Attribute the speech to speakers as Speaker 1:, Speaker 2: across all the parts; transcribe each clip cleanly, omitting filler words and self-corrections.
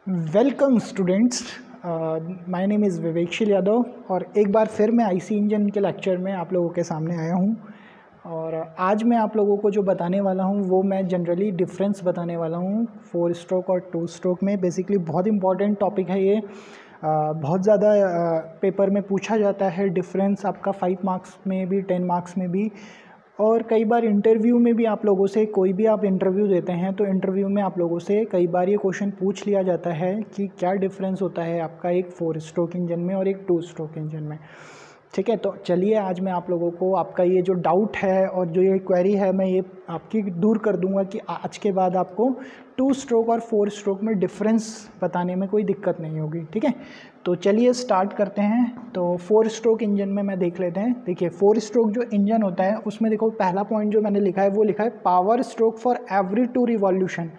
Speaker 1: Welcome students, my name is Vivekshil Yadav और एक बार फिर मैं आईसी इंजन के लेक्चर में आप लोगों के सामने आया हूं। और आज मैं आप लोगों को जो बताने वाला हूं वो मैं जनरली डिफरेंस बताने वाला हूं 4 स्ट्रोक और 2 स्ट्रोक में। बेसिकली बहुत इंपॉर्टेंट टॉपिक है ये। बहुत ज़्यादा पेपर में पूछा जाता है डिफरेंस आपका 5 मार्क्स में भी 10 मार्क्स में भी, और कई बार इंटरव्यू में भी आप लोगों से, कोई भी आप इंटरव्यू देते हैं तो इंटरव्यू में आप लोगों से कई बार ये क्वेश्चन पूछ लिया जाता है कि क्या डिफरेंस होता है आपका एक 4 स्ट्रोक इंजन में और एक 2 स्ट्रोक इंजन में। ठीक है, तो चलिए आज मैं आप लोगों को आपका ये जो डाउट है और जो ये क्वेरी है मैं ये आपकी दूर कर दूंगा कि आज के बाद आपको 2 स्ट्रोक और 4 स्ट्रोक में डिफरेंस बताने में कोई दिक्कत नहीं होगी। ठीक है, तो चलिए स्टार्ट करते हैं। तो 4 स्ट्रोक इंजन में मैं देख लेते हैं। देखिए 4 स्ट्रोक जो इंजन होता है उसमें देखो पहला पॉइंट जो मैंने लिखा है वो लिखा है power stroke for every 2 revolution.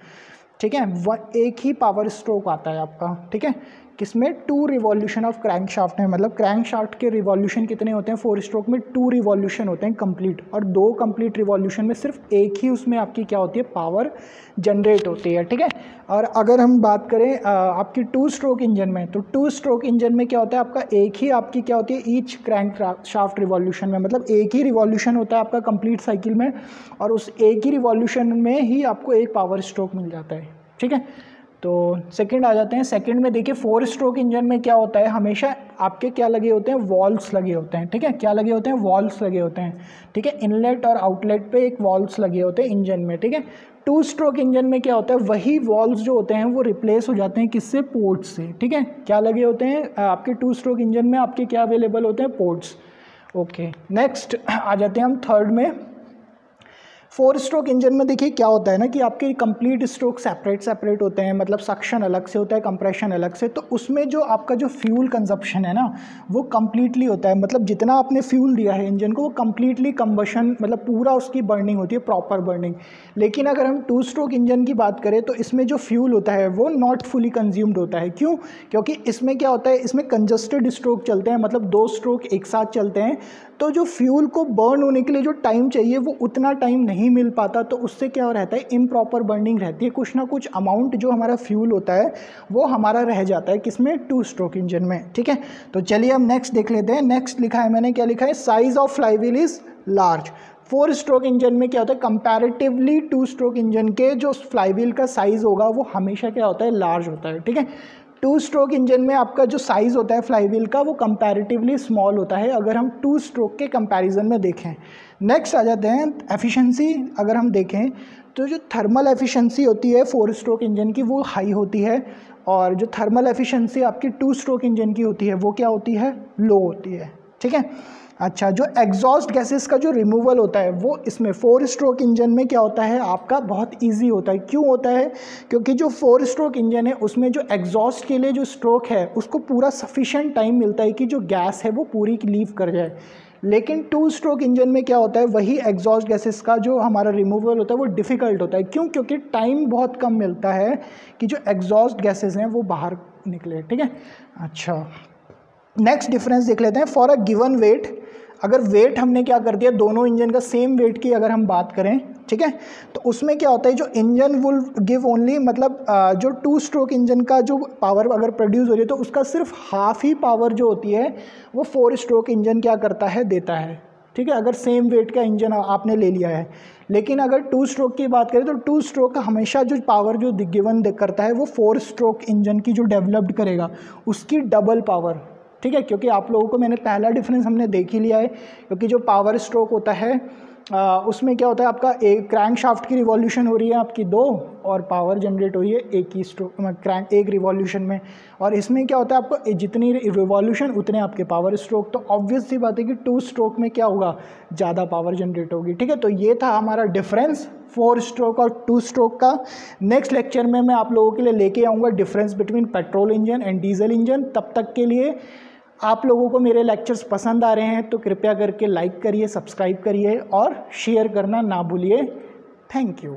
Speaker 1: ठीक है, वह एक ही पावर स्ट्रोक आता है आपका। ठीक है, किसमें 2 रिवॉल्यूशन ऑफ क्रैंक शाफ्ट में, मतलब क्रैंक शाफ्ट के रिवॉल्यूशन कितने होते हैं 4 स्ट्रोक में? 2 रिवॉल्यूशन होते हैं कंप्लीट, और 2 कंप्लीट रिवॉल्यूशन में सिर्फ एक ही उसमें आपकी क्या होती है, पावर जनरेट होती है। ठीक है, और अगर हम बात करें आपकी 2 स्ट्रोक इंजन में, तो 2 स्ट्रोक इंजन में क्या होता है आपका, एक ही आपकी क्या होती है ईच क्रैंक शाफ्ट रिवॉल्यूशन में, मतलब एक ही रिवॉल्यूशन होता है आपका कंप्लीट साइकिल में, और उस एक ही रिवॉल्यूशन में ही आपको एक पावर स्ट्रोक मिल जाता है। ठीक है, तो सेकंड आ जाते हैं। सेकंड में देखिए 4 स्ट्रोक इंजन में क्या होता है, हमेशा आपके क्या लगे होते हैं, वॉल्व्स लगे होते हैं। ठीक है, क्या लगे होते हैं, वॉल्व्स लगे होते हैं। ठीक है, इनलेट और आउटलेट पे एक वॉल्व्स लगे होते हैं इंजन में। ठीक है, 2 स्ट्रोक इंजन में क्या होता है, वही वॉल्व्स जो होते हैं वो रिप्लेस हो जाते हैं किससे, पोर्ट्स से। ठीक है, क्या लगे होते हैं आपके 2 स्ट्रोक इंजन में, आपके क्या अवेलेबल होते हैं, पोर्ट्स। ओके, नेक्स्ट आ जाते हैं हम थर्ड में। 4 स्ट्रोक इंजन में देखिए क्या होता है ना कि आपके कंप्लीट स्ट्रोक सेपरेट होते हैं, मतलब सक्शन अलग से होता है, कंप्रेशन अलग से। तो उसमें जो आपका जो फ्यूल कंजप्शन है ना वो कंप्लीटली होता है, मतलब जितना आपने फ्यूल दिया है इंजन को वो कंप्लीटली कंबशन, मतलब पूरा उसकी बर्निंग होती है, प्रॉपर बर्निंग। लेकिन अगर हम 2 स्ट्रोक इंजन की बात करें तो इसमें जो फ्यूल होता है वो नॉट फुली कंज्यूम्ड होता है। क्यों? क्योंकि इसमें क्या होता है, इसमें कंजस्टेड स्ट्रोक चलते हैं, मतलब 2 स्ट्रोक एक साथ चलते हैं, तो जो फ्यूल को बर्न होने के लिए जो टाइम चाहिए वो उतना टाइम नहीं मिल पाता। तो उससे क्या रहता है, इम्प्रॉपर बर्निंग रहती है, कुछ ना कुछ अमाउंट जो हमारा फ्यूल होता है वो हमारा रह जाता है किसमें, 2 स्ट्रोक इंजन में। ठीक है, तो चलिए हम नेक्स्ट देख लेते हैं। नेक्स्ट लिखा है मैंने, क्या लिखा है, size of flywheel is large. 4 stroke engine में क्या होता है, कंपैरेटिवली 2 स्ट्रोक इंजन के जो फ्लाईव्हील का साइज होगा वो हमेशा क्या होता है, लार्ज होता है। ठीक है, 2 स्ट्रोक इंजन में आपका जो साइज़ होता है फ्लाईव्हील का वो कंपैरेटिवली स्मॉल होता है अगर हम 2 स्ट्रोक के कंपैरिजन में देखें। नेक्स्ट आ जाते हैं एफिशिएंसी। अगर हम देखें तो जो थर्मल एफिशिएंसी होती है 4 स्ट्रोक इंजन की वो हाई होती है, और जो थर्मल एफिशिएंसी आपकी 2 स्ट्रोक इंजन की होती है वो क्या होती है, लो होती है। ठीक है, अच्छा, जो एग्जॉस्ट गैसेस का जो रिमूवल होता है वो इसमें 4 स्ट्रोक इंजन में क्या होता है आपका, बहुत इजी होता है। क्यों होता है? क्योंकि जो 4 स्ट्रोक इंजन है उसमें जो एग्जॉस्ट के लिए जो स्ट्रोक है उसको पूरा सफिशिएंट टाइम मिलता है कि जो गैस है वो पूरी लीव कर जाए। लेकिन 2 स्ट्रोक इंजन में क्या होता है, वही एग्जॉस्ट गैसेस का जो हमारा रिमूवल होता है वो डिफ़िकल्ट होता है। क्यों? क्योंकि टाइम बहुत कम मिलता है कि जो एग्जॉस्ट गैसेस हैं वो बाहर निकले। ठीक है, अच्छा, नेक्स्ट डिफरेंस देख लेते हैं। फॉर अ गिवन वेट, अगर वेट हमने क्या कर दिया, दोनों इंजन का सेम वेट की अगर हम बात करें, ठीक है, तो उसमें क्या होता है, जो इंजन विल गिव ओनली, मतलब जो 2 स्ट्रोक इंजन का जो पावर अगर प्रोड्यूस हो रही है तो उसका सिर्फ हाफ ही पावर जो होती है वो 4 स्ट्रोक इंजन क्या करता है, देता है। ठीक है, अगर सेम वेट का इंजन आपने ले लिया है। लेकिन अगर 2 स्ट्रोक की बात करें तो 2 स्ट्रोक का हमेशा जो पावर जो गिवन करता है वो 4 स्ट्रोक इंजन की जो डेवलप्ड करेगा उसकी डबल पावर। ठीक है, क्योंकि आप लोगों को मैंने पहला डिफरेंस हमने देख ही लिया है, क्योंकि जो पावर स्ट्रोक होता है उसमें क्या होता है आपका, एक क्रैंक शाफ्ट की रिवॉल्यूशन हो रही है आपकी 2, और पावर जनरेट हो रही है एक ही स्ट्रोक क्रैंक एक रिवॉल्यूशन में। और इसमें क्या होता है आपको, जितनी रिवॉल्यूशन उतने आपके पावर स्ट्रोक। तो ऑब्वियस सी बात है कि 2 स्ट्रोक में क्या होगा, ज़्यादा पावर जनरेट होगी। ठीक है, तो ये था हमारा डिफरेंस 4 स्ट्रोक और 2 स्ट्रोक का। नेक्स्ट लेक्चर में मैं आप लोगों के लिए लेके आऊँगा difference between petrol engine and diesel engine. तब तक के लिए आप लोगों को मेरे लेक्चर्स पसंद आ रहे हैं तो कृपया करके लाइक करिए, सब्सक्राइब करिए और शेयर करना ना भूलिए। Thank you.